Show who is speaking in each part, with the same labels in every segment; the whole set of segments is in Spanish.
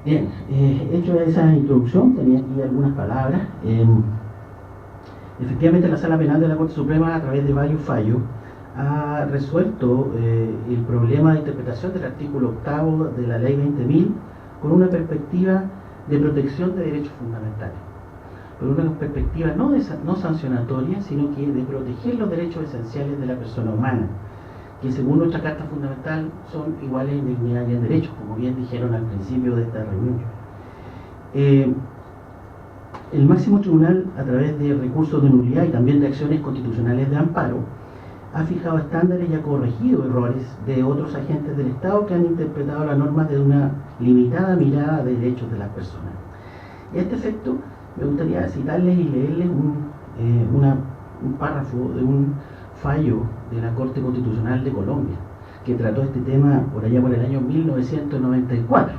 Speaker 1: Bien, hecho esa introducción, tenía aquí algunas palabras. Efectivamente, la Sala Penal de la Corte Suprema, a través de varios fallos, ha resuelto el problema de interpretación del artículo 8 de la Ley 20.000 con una perspectiva de protección de derechos fundamentales, con una perspectiva no sancionatoria, sino que de proteger los derechos esenciales de la persona humana, que según nuestra Carta Fundamental son iguales en dignidad y en derechos, como bien dijeron al principio de esta reunión. El máximo tribunal, a través de recursos de nulidad y también de acciones constitucionales de amparo, ha fijado estándares y ha corregido errores de otros agentes del Estado que han interpretado las normas desde una limitada mirada de derechos de las personas. Y a este efecto, me gustaría citarles y leerles un párrafo de un fallo de la Corte Constitucional de Colombia, que trató este tema por allá por el año 1994.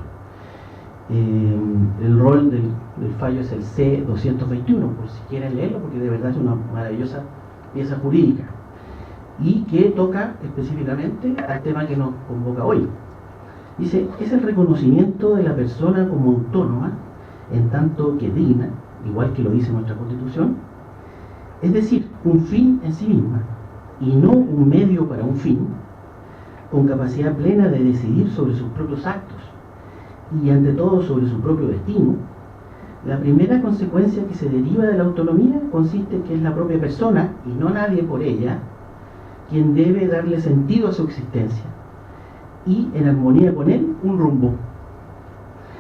Speaker 1: El rol del fallo es el C-221, por si quieren leerlo, porque de verdad es una maravillosa pieza jurídica, y que toca específicamente al tema que nos convoca hoy. Dice, es el reconocimiento de la persona como autónoma, en tanto que digna, igual que lo dice nuestra Constitución, es decir, un fin en sí misma, y no un medio para un fin, con capacidad plena de decidir sobre sus propios actos, y ante todo sobre su propio destino. La primera consecuencia que se deriva de la autonomía consiste en que es la propia persona, y no nadie por ella, quien debe darle sentido a su existencia, y en armonía con él, un rumbo.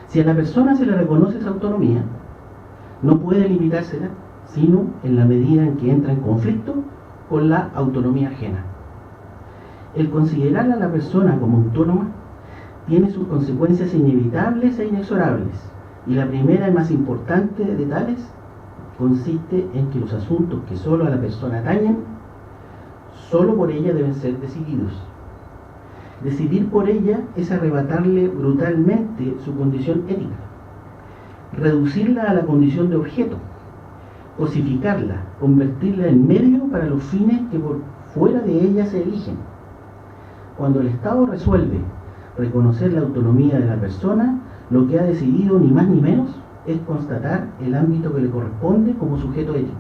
Speaker 1: Si a la persona se le reconoce esa autonomía, no puede limitársela, sino en la medida en que entra en conflicto con la autonomía ajena. El considerar a la persona como autónoma tiene sus consecuencias inevitables e inexorables, y la primera y más importante de tales consiste en que los asuntos que solo a la persona atañen, solo por ella deben ser decididos. Decidir por ella es arrebatarle brutalmente su condición ética, reducirla a la condición de objeto, cosificarla, convertirla en medio para los fines que por fuera de ella se eligen. Cuando el Estado resuelve reconocer la autonomía de la persona, lo que ha decidido ni más ni menos es constatar el ámbito que le corresponde como sujeto ético,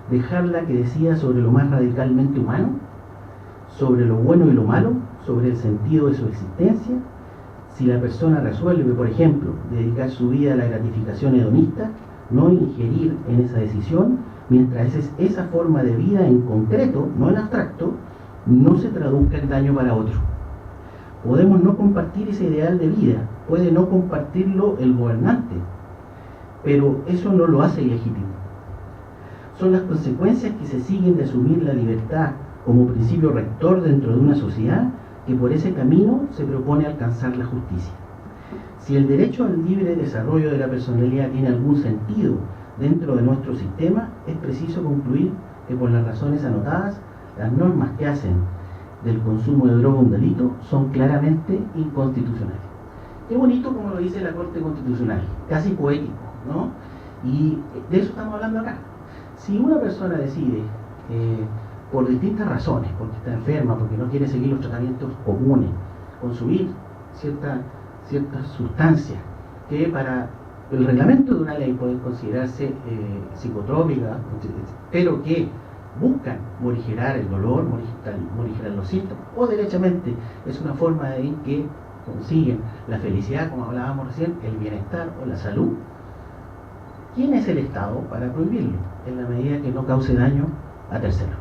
Speaker 1: dejarla que decida sobre lo más radicalmente humano, sobre lo bueno y lo malo, sobre el sentido de su existencia. Si la persona resuelve, por ejemplo, dedicar su vida a la gratificación hedonista, no ingerir en esa decisión, mientras esa forma de vida en concreto, no en abstracto, no se traduzca en daño para otro. Podemos no compartir ese ideal de vida, puede no compartirlo el gobernante, pero eso no lo hace ilegítimo. Son las consecuencias que se siguen de asumir la libertad como principio rector dentro de una sociedad que por ese camino se propone alcanzar la justicia. Si el derecho al libre desarrollo de la personalidad tiene algún sentido dentro de nuestro sistema, es preciso concluir que por las razones anotadas, las normas que hacen del consumo de droga un delito son claramente inconstitucionales. Qué bonito como lo dice la Corte Constitucional, casi poético, ¿no? Y de eso estamos hablando acá. Si una persona decide, por distintas razones, porque está enferma, porque no quiere seguir los tratamientos comunes, consumir ciertas sustancias que para el reglamento de una ley pueden considerarse psicotrópicas, pero que buscan morigerar el dolor, morigerar los síntomas, o derechamente es una forma en que consiguen la felicidad, como hablábamos recién, el bienestar o la salud. ¿Quién es el Estado para prohibirlo? En la medida que no cause daño a terceros.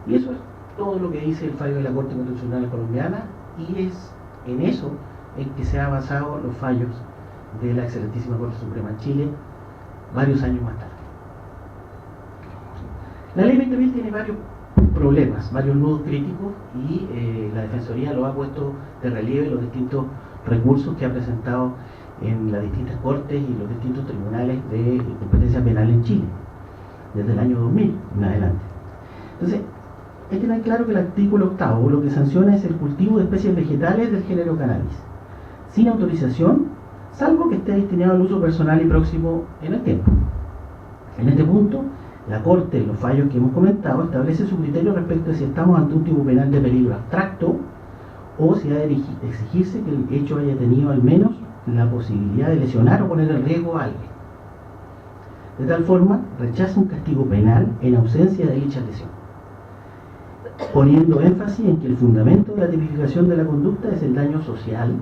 Speaker 1: Y eso es todo lo que dice el fallo de la Corte Constitucional colombiana, y es en eso en que se han basado los fallos de la excelentísima Corte Suprema en Chile varios años más tarde. La ley 20.000 tiene varios problemas, varios nudos críticos, y la Defensoría lo ha puesto de relieve en los distintos recursos que ha presentado en las distintas cortes y los distintos tribunales de competencia penal en Chile, desde el año 2000 en adelante. Entonces, hay que tener claro que el artículo 8 lo que sanciona es el cultivo de especies vegetales del género cannabis, sin autorización, salvo que esté destinado al uso personal y próximo en el tiempo. En este punto, la Corte, en los fallos que hemos comentado, establece su criterio respecto de si estamos ante un tipo penal de peligro abstracto o si ha de exigirse que el hecho haya tenido al menos la posibilidad de lesionar o poner en riesgo a alguien. De tal forma, rechaza un castigo penal en ausencia de dicha lesión, poniendo énfasis en que el fundamento de la tipificación de la conducta es el daño social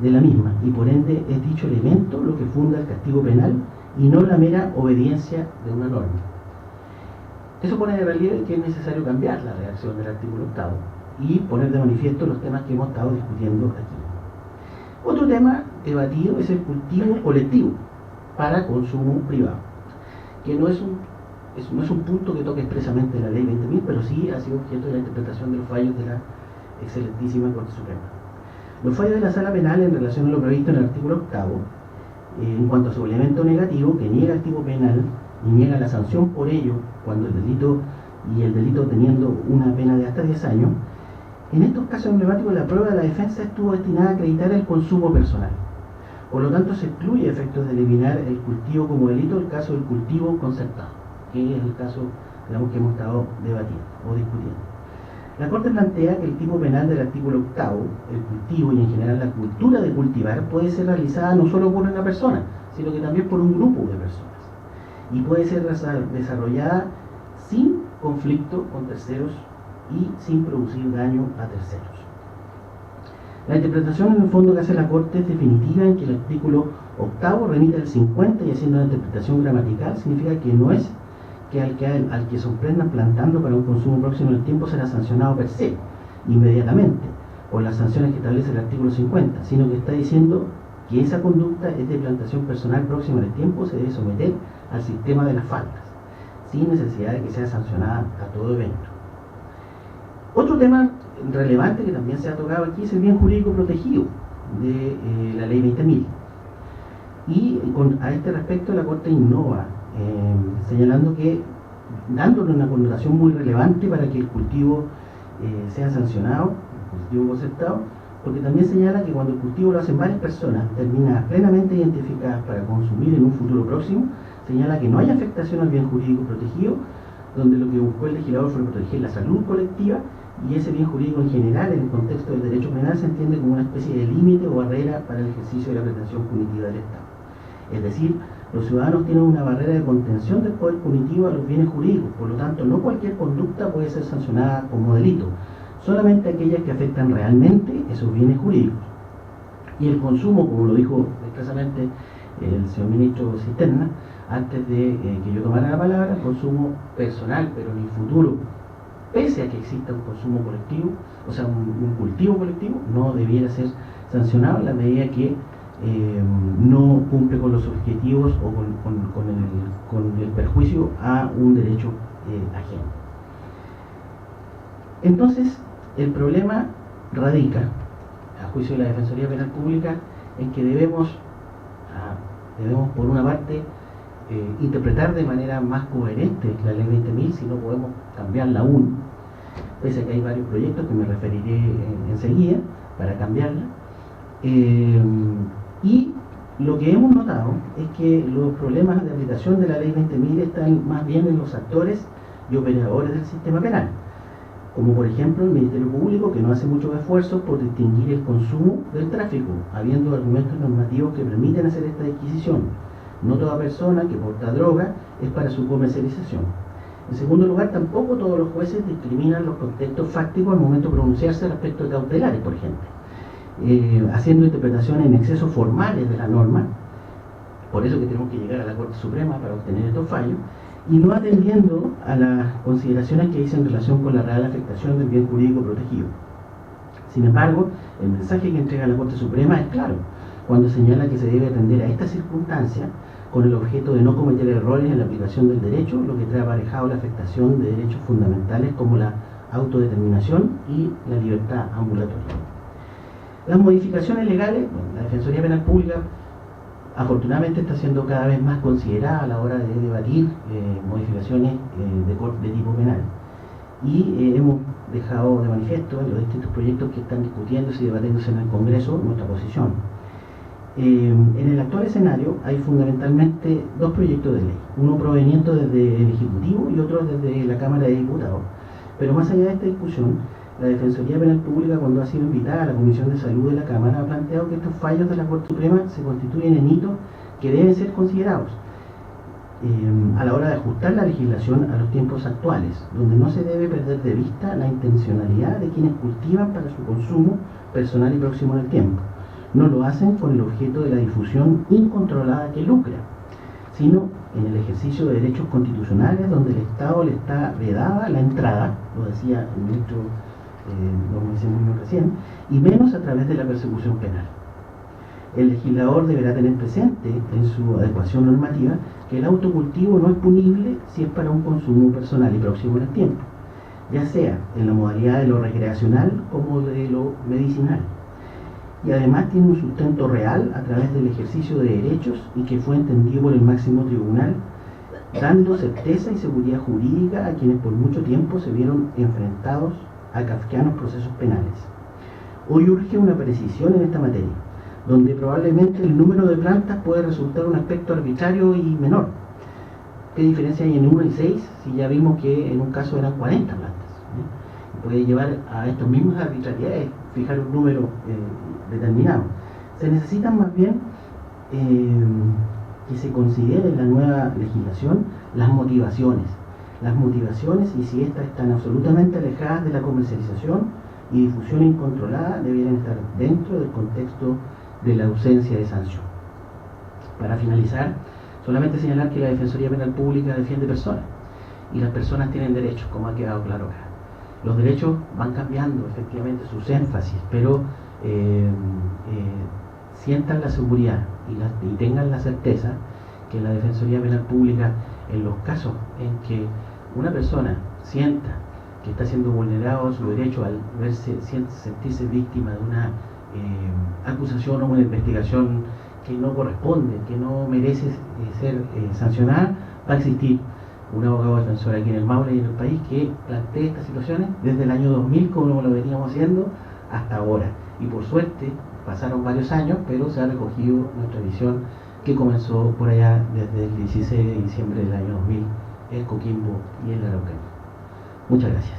Speaker 1: de la misma, y por ende es dicho elemento lo que funda el castigo penal y no la mera obediencia de una norma. Eso pone de relieve que es necesario cambiar la redacción del artículo 8 y poner de manifiesto los temas que hemos estado discutiendo aquí. Otro tema debatido es el cultivo colectivo para consumo privado, que no es un punto que toque expresamente la ley 20.000, pero sí ha sido objeto de la interpretación de los fallos de la excelentísima Corte Suprema. Los fallos de la Sala Penal en relación a lo previsto en el artículo 8, en cuanto a su elemento negativo, que niega el tipo penal y niega la sanción por ello, cuando el delito teniendo una pena de hasta 10 años, en estos casos emblemáticos la prueba de la defensa estuvo destinada a acreditar el consumo personal. Por lo tanto, se excluye a efectos de eliminar el cultivo como delito el caso del cultivo concertado, que es el caso, digamos, que hemos estado debatiendo o discutiendo. La Corte plantea que el tipo penal del artículo 8, el cultivo y en general la cultura de cultivar, puede ser realizada no solo por una persona, sino que también por un grupo de personas. Y puede ser desarrollada sin conflicto con terceros y sin producir daño a terceros. La interpretación en el fondo que hace la Corte es definitiva en que el artículo 8 remite al 50 y haciendo una interpretación gramatical significa que no es que al que sorprendan plantando para un consumo próximo en el tiempo será sancionado per se, inmediatamente, por las sanciones que establece el artículo 50, sino que está diciendo que esa conducta es de plantación personal próxima en el tiempo, se debe someter al sistema de las faltas, sin necesidad de que sea sancionada a todo evento. Otro tema relevante que también se ha tocado aquí es el bien jurídico protegido de la ley 20.000. Y a este respecto la Corte innova, señalando que, dándole una connotación muy relevante para que el cultivo sea sancionado, el cultivo concertado, porque también señala que cuando el cultivo lo hacen varias personas, terminadas plenamente identificadas para consumir en un futuro próximo, señala que no hay afectación al bien jurídico protegido, donde lo que buscó el legislador fue proteger la salud colectiva, y ese bien jurídico en general, en el contexto del derecho penal, se entiende como una especie de límite o barrera para el ejercicio de la pretensión punitiva del Estado. Es decir, los ciudadanos tienen una barrera de contención del poder punitivo a los bienes jurídicos, por lo tanto, no cualquier conducta puede ser sancionada como delito, solamente aquellas que afectan realmente esos bienes jurídicos. Y el consumo, como lo dijo expresamente el señor ministro Cisterna, antes de que yo tomara la palabra, el consumo personal, pero en el futuro, pese a que exista un consumo colectivo, o sea, un cultivo colectivo, no debiera ser sancionado en la medida que no cumple con los objetivos o con el perjuicio a un derecho ajeno. Entonces, el problema radica, a juicio de la Defensoría Penal Pública, en que debemos por una parte, interpretar de manera más coherente la ley 20.000, si no podemos cambiarla aún, pese a que hay varios proyectos que me referiré enseguida para cambiarla. Y lo que hemos notado es que los problemas de aplicación de la ley 20.000 están más bien en los actores y operadores del sistema penal, como por ejemplo el Ministerio Público, que no hace muchos esfuerzos por distinguir el consumo del tráfico, habiendo argumentos normativos que permiten hacer esta disquisición. No toda persona que porta droga es para su comercialización. En segundo lugar, tampoco todos los jueces discriminan los contextos fácticos al momento de pronunciarse respecto de cautelares, por ejemplo, haciendo interpretaciones en exceso formales de la norma, por eso que tenemos que llegar a la Corte Suprema para obtener estos fallos, y no atendiendo a las consideraciones que hice en relación con la real afectación del bien jurídico protegido. Sin embargo, el mensaje que entrega la Corte Suprema es claro, cuando señala que se debe atender a esta circunstancia con el objeto de no cometer errores en la aplicación del derecho, lo que trae aparejado la afectación de derechos fundamentales como la autodeterminación y la libertad ambulatoria. Las modificaciones legales, bueno, la Defensoría Penal Pública afortunadamente está siendo cada vez más considerada a la hora de debatir modificaciones de tipo penal. Y hemos dejado de manifiesto en los distintos proyectos que están discutiéndose y debatiéndose en el Congreso nuestra posición. En el actual escenario hay fundamentalmente dos proyectos de ley, uno proveniente desde el Ejecutivo y otro desde la Cámara de Diputados. Pero más allá de esta discusión, la Defensoría Penal Pública, cuando ha sido invitada a la Comisión de Salud de la Cámara, ha planteado que estos fallos de la Corte Suprema se constituyen en hitos que deben ser considerados a la hora de ajustar la legislación a los tiempos actuales, donde no se debe perder de vista la intencionalidad de quienes cultivan para su consumo personal y próximo en el tiempo. No lo hacen con el objeto de la difusión incontrolada que lucra, sino en el ejercicio de derechos constitucionales donde el Estado le está vedada la entrada, lo decía el ministro don Moisés Muñoz recién, y menos a través de la persecución penal. El legislador deberá tener presente en su adecuación normativa que el autocultivo no es punible si es para un consumo personal y próximo en el tiempo, ya sea en la modalidad de lo recreacional como de lo medicinal. Y además tiene un sustento real a través del ejercicio de derechos y que fue entendido por el máximo tribunal, dando certeza y seguridad jurídica a quienes por mucho tiempo se vieron enfrentados a kafkianos procesos penales. Hoy urge una precisión en esta materia, donde probablemente el número de plantas puede resultar un aspecto arbitrario y menor. ¿Qué diferencia hay en 1 y 6 si ya vimos que en un caso eran 40 plantas? Puede llevar a estas mismas arbitrariedades, fijar un número determinado. Se necesitan más bien que se considere en la nueva legislación las motivaciones y si estas están absolutamente alejadas de la comercialización y difusión incontrolada, debieran estar dentro del contexto de la ausencia de sanción. Para finalizar, solamente señalar que la Defensoría Penal Pública defiende personas y las personas tienen derechos, como ha quedado claro acá. Los derechos van cambiando efectivamente sus énfasis, pero sientan la seguridad y tengan la certeza que la Defensoría Penal Pública, en los casos en que una persona sienta que está siendo vulnerado su derecho al sentirse víctima de una acusación o una investigación que no corresponde, que no merece ser sancionada, va a existir un abogado defensor aquí en el Maule y en el país que plantee estas situaciones desde el año 2000, como lo veníamos haciendo, hasta ahora. Y por suerte, pasaron varios años, pero se ha recogido nuestra visión que comenzó por allá desde el 16 de diciembre del año 2000 en Coquimbo y en la Araucanía. Muchas gracias.